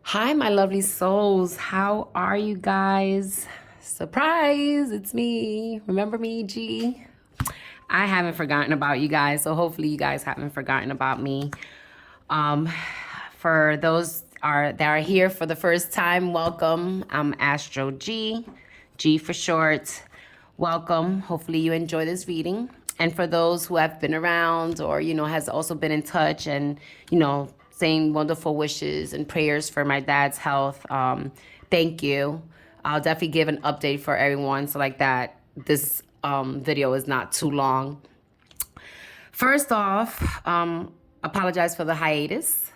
Hi, my lovely souls. How are you guys? Surprise, it's me. Remember me, G? I haven't forgotten about you guys, so hopefully you guys haven't forgotten about me. Um, for those that are here for the first time, welcome. I'm Astro G, G for short. Welcome. Hopefully you enjoy this reading. And for those who have been around or, has also been in touch and, saying wonderful wishes and prayers for my dad's health, thank you. I'll definitely give an update for everyone so like that this video is not too long. First off, apologize for the hiatus.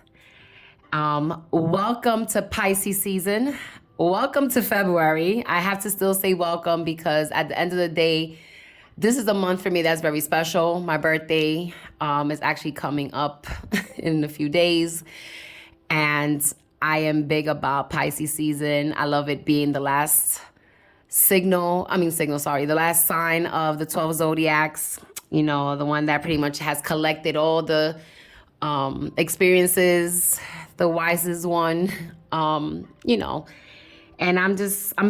Welcome to Pisces season. Welcome to February. I have to still say welcome because at the end of the day, this is a month for me that's very special. My birthday is actually coming up in a few days. And I am big about Pisces season. I love it being the last the last sign of the 12 zodiacs. The one that pretty much has collected all the experiences, the wisest one, and I'm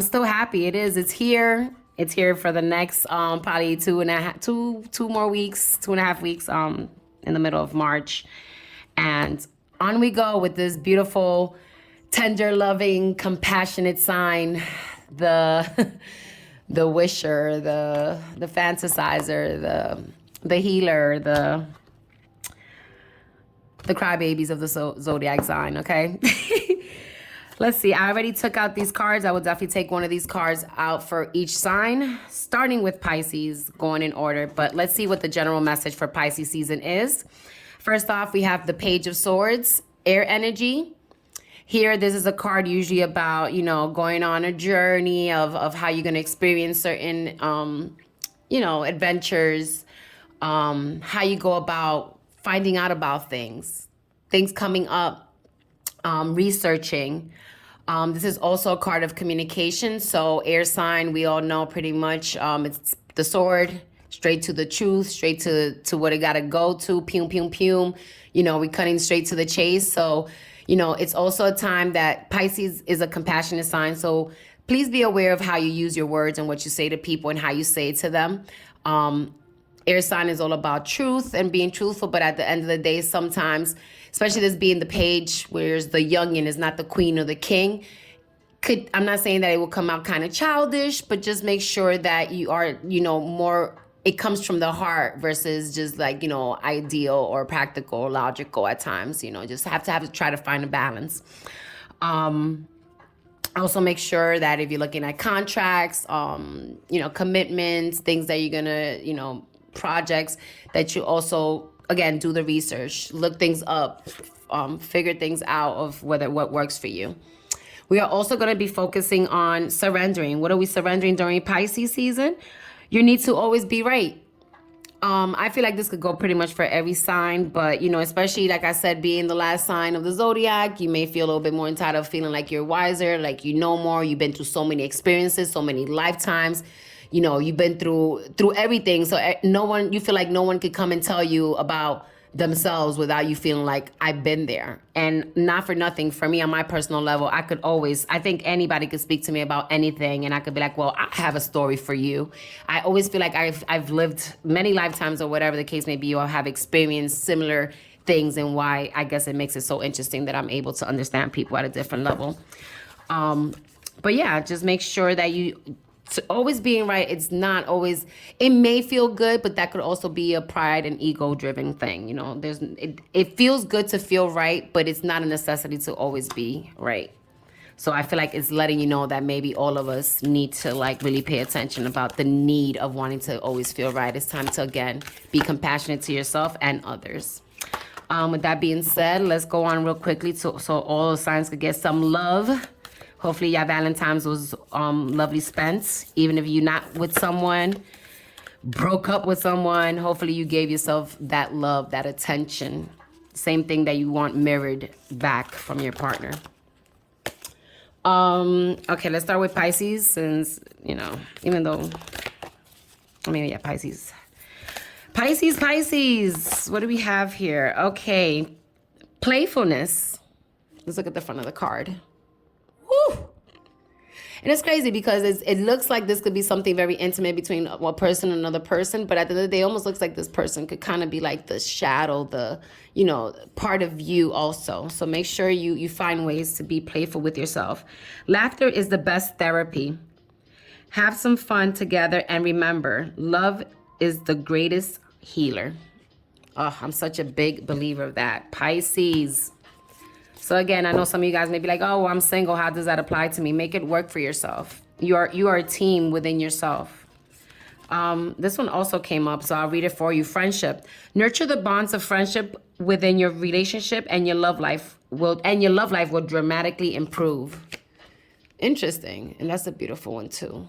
still happy. It's here. It's here for the next probably 2.5 weeks, 2.5 weeks in the middle of March. And on we go with this beautiful, tender, loving, compassionate sign, the the wisher, the fantasizer, the healer, the crybabies of the zodiac sign, okay? Let's see. I already took out these cards. I will definitely take one of these cards out for each sign, starting with Pisces, going in order. But let's see what the general message for Pisces season is. First off, we have the Page of Swords, air energy. Here, this is a card usually about, going on a journey of how you're going to experience certain, adventures, how you go about finding out about things coming up, researching. This is also a card of communication. So air sign, we all know pretty much it's the sword, straight to the truth, straight to what it got to go to, pew, pew, pew. We're cutting straight to the chase. So, it's also a time that Pisces is a compassionate sign. So please be aware of how you use your words and what you say to people and how you say it to them. Air sign is all about truth and being truthful, but at the end of the day, sometimes, especially this being the page, whereas the youngin is not the queen or the king, I'm not saying that it will come out kind of childish, but just make sure that you are, more, it comes from the heart versus just like, ideal or practical or logical at times, just have to try to find a balance. Also make sure that if you're looking at contracts, commitments, things that you're gonna, projects, that you also, again, do the research, look things up, figure things out of what works for you. We are also going to be focusing on surrendering. What are we surrendering during Pisces season? You need to always be right. I feel like this could go pretty much for every sign, but, especially like I said, being the last sign of the zodiac, you may feel a little bit more entitled, feeling like you're wiser, like you know more, you've been through so many experiences, so many lifetimes. You've been through everything. So you feel like no one could come and tell you about themselves without you feeling like I've been there. And not for nothing, for me on my personal level, I think anybody could speak to me about anything and I could be like, well, I have a story for you. I always feel like I've lived many lifetimes or whatever the case may be, or have experienced similar things, and why I guess it makes it so interesting that I'm able to understand people at a different level. But yeah, just make sure that always being right, it's not always, it may feel good, but that could also be a pride and ego driven thing. It feels good to feel right, but it's not a necessity to always be right. So I feel like it's letting you know that maybe all of us need to like really pay attention about the need of wanting to always feel right. It's time to, again, be compassionate to yourself and others. With that being said, let's go on real quickly so all the signs could get some love. Hopefully your Valentine's was lovely spent. Even if you're not with someone, broke up with someone, hopefully you gave yourself that love, that attention. Same thing that you want mirrored back from your partner. Okay, let's start with Pisces since, even though, Pisces. Pisces. What do we have here? Okay, playfulness. Let's look at the front of the card. And it's crazy because it looks like this could be something very intimate between one person and another person, but at the end of the day, it almost looks like this person could kind of be like the shadow, the, you know, part of you also. So make sure you find ways to be playful with yourself. Laughter is the best therapy. Have some fun together, and remember, love is the greatest healer. Oh, I'm such a big believer of that. Pisces. So again, I know some of you guys may be like, oh, I'm single. How does that apply to me? Make it work for yourself. You are a team within yourself. This one also came up, so I'll read it for you. Friendship. Nurture the bonds of friendship within your relationship, and your love life will dramatically improve. Interesting. And that's a beautiful one too.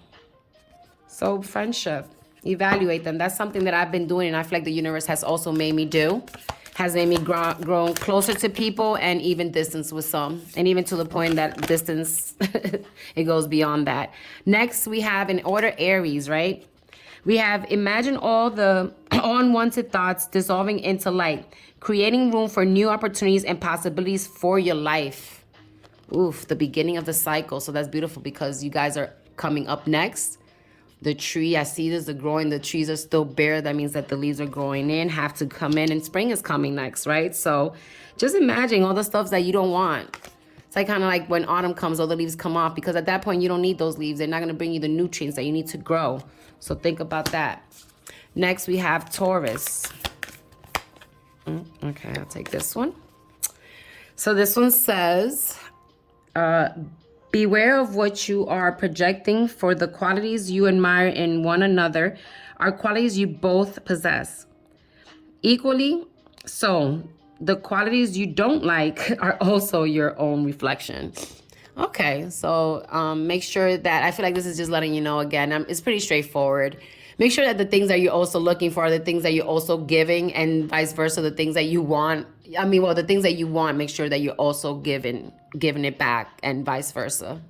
So friendship, evaluate them. That's something that I've been doing, and I feel like the universe has also made me do. Has made me grow closer to people, and even distance with some. And even to the point that distance, it goes beyond that. Next, we have in order Aries, right? We have imagine all the unwanted thoughts dissolving into light, creating room for new opportunities and possibilities for your life. Oof, the beginning of the cycle. So that's beautiful because you guys are coming up next. The tree, I see this, the growing, the trees are still bare. That means that the leaves are growing in, have to come in, and spring is coming next, right? So just imagine all the stuff that you don't want. It's like kind of like when autumn comes, all the leaves come off, because at that point you don't need those leaves. They're not going to bring you the nutrients that you need to grow. So think about that. Next, we have Taurus. Okay, I'll take this one. So this one says, beware of what you are projecting, for the qualities you admire in one another are qualities you both possess. Equally so, the qualities you don't like are also your own reflection. Okay, so make sure that, I feel like this is just letting you know again, it's pretty straightforward. Make sure that the things that you're also looking for are the things that you're also giving, and vice versa, the things that you want. The things that you want, make sure that you're also giving it back, and vice versa.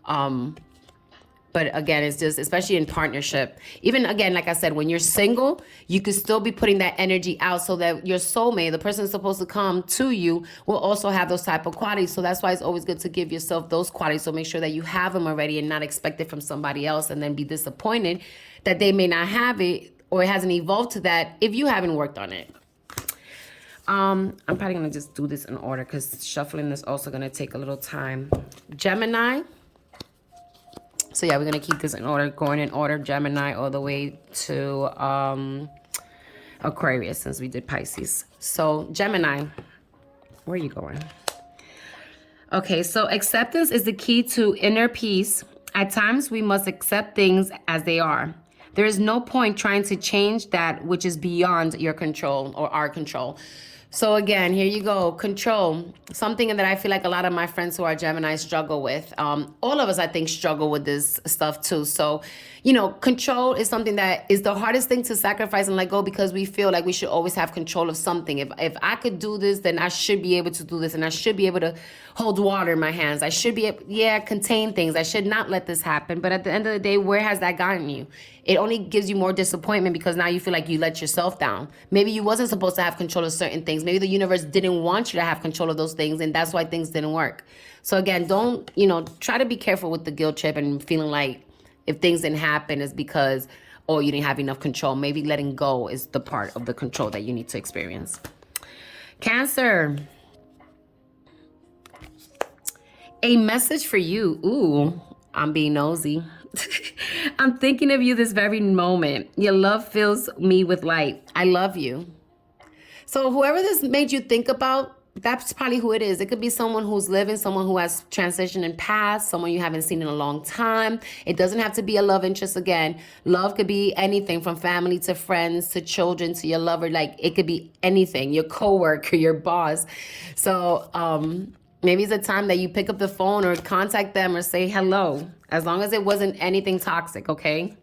But again, it's just, especially in partnership, even again, like I said, when you're single, you could still be putting that energy out so that your soulmate, the person that's supposed to come to you, will also have those type of qualities. So that's why it's always good to give yourself those qualities. So make sure that you have them already and not expect it from somebody else, and then be disappointed that they may not have it, or it hasn't evolved to that if you haven't worked on it. I'm probably going to just do this in order because shuffling is also going to take a little time. Gemini. So yeah, we're going to keep this in order, going in order, Gemini all the way to Aquarius, since we did Pisces. So Gemini, where are you going? Okay, so acceptance is the key to inner peace. At times, we must accept things as they are. There is no point trying to change that which is beyond your control or our control. So again, here you go, control, something that I feel like a lot of my friends who are Gemini struggle with. All of us, I think, struggle with this stuff too. So, control is something that is the hardest thing to sacrifice and let go, because we feel like we should always have control of something. If I could do this, then I should be able to do this, and I should be able to hold water in my hands. I should be able, contain things. I should not let this happen. But at the end of the day, where has that gotten you? It only gives you more disappointment, because now you feel like you let yourself down. Maybe you wasn't supposed to have control of certain things. Maybe the universe didn't want you to have control of those things, and that's why things didn't work. So again, don't, try to be careful with the guilt trip and feeling like if things didn't happen, it's because, you didn't have enough control. Maybe letting go is the part of the control that you need to experience. Cancer. A message for you. Ooh, I'm being nosy. I'm thinking of you this very moment. Your love fills me with light. I love you. So whoever this made you think about, that's probably who it is. It could be someone who's living, someone who has transitioned and passed, someone you haven't seen in a long time. It doesn't have to be a love interest again. Love could be anything from family to friends to children to your lover. Like, it could be anything, your coworker, your boss. So maybe it's a time that you pick up the phone or contact them or say hello, as long as it wasn't anything toxic, okay?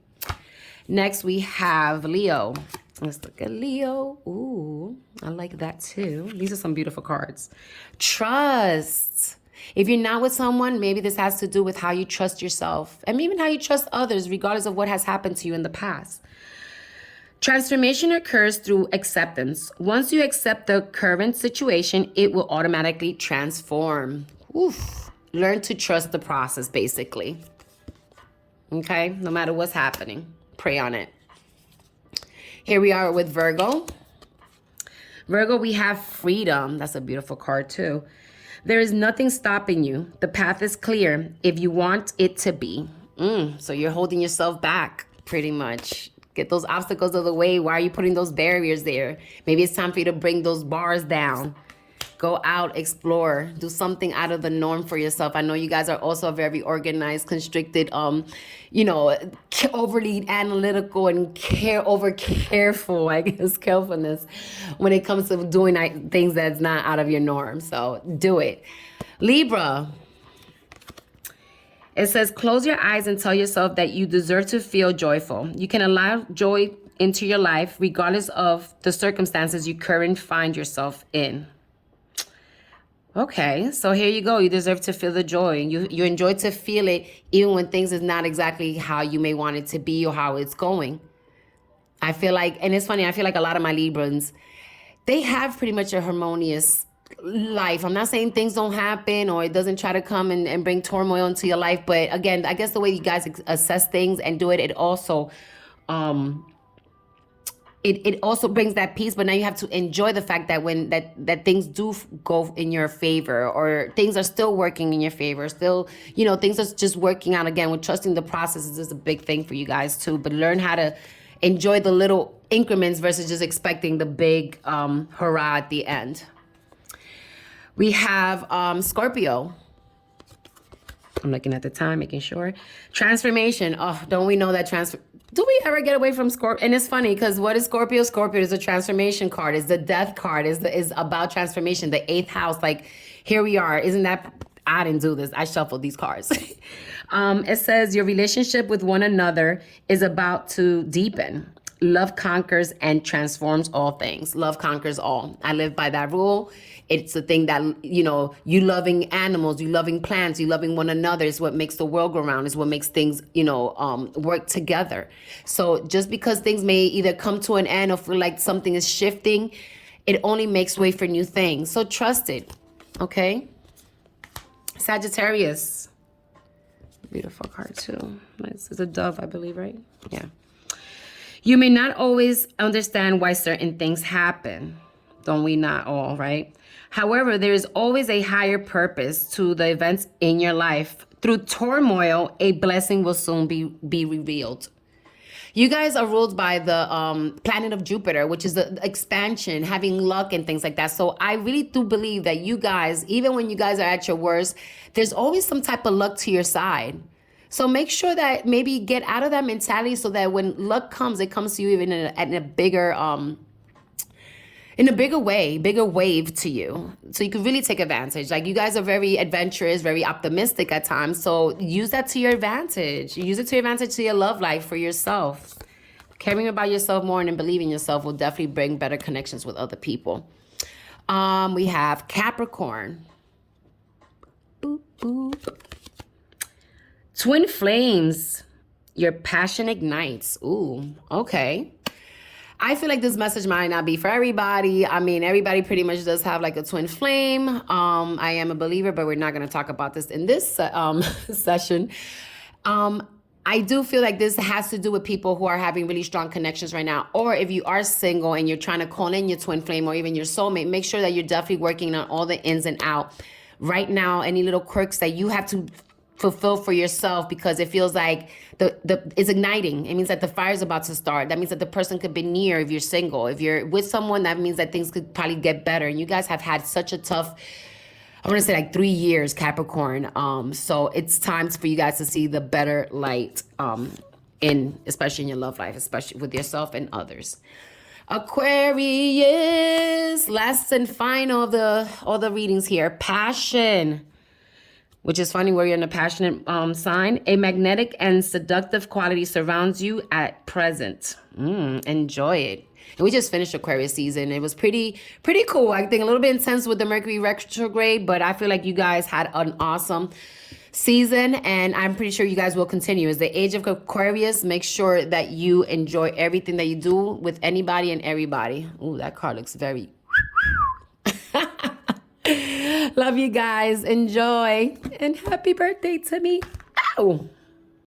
Next, we have Leo. Let's look at Leo. Ooh, I like that too. These are some beautiful cards. Trust. If you're not with someone, maybe this has to do with how you trust yourself and even how you trust others, regardless of what has happened to you in the past. Transformation occurs through acceptance. Once you accept the current situation, it will automatically transform. Oof. Learn to trust the process, basically. Okay? No matter what's happening. Pray on it. Here we are with Virgo. Virgo, we have freedom. That's a beautiful card too. There is nothing stopping you. The path is clear if you want it to be. So you're holding yourself back pretty much. Get those obstacles out of the way. Why are you putting those barriers there? Maybe it's time for you to bring those bars down. Go out, explore, do something out of the norm for yourself. I know you guys are also very organized, constricted, you know, overly analytical and careful, I guess, carefulness when it comes to doing things that's not out of your norm. So do it. Libra. It says, close your eyes and tell yourself that you deserve to feel joyful. You can allow joy into your life regardless of the circumstances you currently find yourself in. Okay, so here you go. You deserve to feel the joy. You enjoy to feel it even when things is not exactly how you may want it to be or how it's going. I feel like, and it's funny, I feel like a lot of my Librans, they have pretty much a harmonious life. I'm not saying things don't happen or it doesn't try to come and bring turmoil into your life. But again, I guess the way you guys assess things and do it, it also... It also brings that peace, but now you have to enjoy the fact that when that things do go in your favor or things are still working in your favor, still, you know, things are just working out again. With trusting the process is a big thing for you guys too, but learn how to enjoy the little increments versus just expecting the big hurrah at the end. We have Scorpio. I'm looking at the time, making sure. Transformation. Oh, don't we know that do we ever get away from Scorpio? And it's funny because what is Scorpio? Scorpio is a transformation card. It's the death card. Is about transformation. The 8th house. Like, here we are. Isn't that... I didn't do this. I shuffled these cards. It says your relationship with one another is about to deepen. Love conquers and transforms all things. Love conquers all. I live by that rule. It's the thing that, you know, you loving animals, you loving plants, you loving one another is what makes the world go round, is what makes things, you know, work together. So just because things may either come to an end or feel like something is shifting, it only makes way for new things. So trust it, okay? Sagittarius. Beautiful card too. This is a dove, I believe, right? Yeah. You may not always understand why certain things happen. Don't we not all, right? However, there is always a higher purpose to the events in your life. Through turmoil, a blessing will soon be revealed. You guys are ruled by the planet of Jupiter, which is the expansion, having luck and things like that. So I really do believe that you guys, even when you guys are at your worst, there's always some type of luck to your side. So make sure that maybe get out of that mentality so that when luck comes, it comes to you even in a bigger way, bigger wave to you. So you can really take advantage. Like, you guys are very adventurous, very optimistic at times. So use that to your advantage. Use it to your advantage to your love life for yourself. Caring about yourself more and believing in yourself will definitely bring better connections with other people. We have Capricorn. Boop, boop. Twin flames. Your passion ignites. Ooh, okay. I feel like this message might not be for everybody. I mean, everybody pretty much does have like a twin flame. I am a believer, but we're not going to talk about this in this session. I do feel like this has to do with people who are having really strong connections right now. Or if you are single and you're trying to call in your twin flame or even your soulmate, make sure that you're definitely working on all the ins and out. Right now, any little quirks that you have to fulfill for yourself, because it feels like it's igniting. It means that the fire is about to start. That means that the person could be near if you're single. If you're with someone, that means that things could probably get better. And you guys have had such a tough, I want to say like 3 years, Capricorn. So it's time for you guys to see the better light, especially in your love life, especially with yourself and others. Aquarius, last and final of all the readings here. Passion. Which is funny, where you're in a passionate sign. A magnetic and seductive quality surrounds you at present. Enjoy it. And we just finished Aquarius season. It was pretty cool. I think a little bit intense with the Mercury retrograde, but I feel like you guys had an awesome season, and I'm pretty sure you guys will continue. It's the age of Aquarius. Make sure that you enjoy everything that you do with anybody and everybody. Ooh, that card looks very... Love you guys. Enjoy. And happy birthday to me. Ow.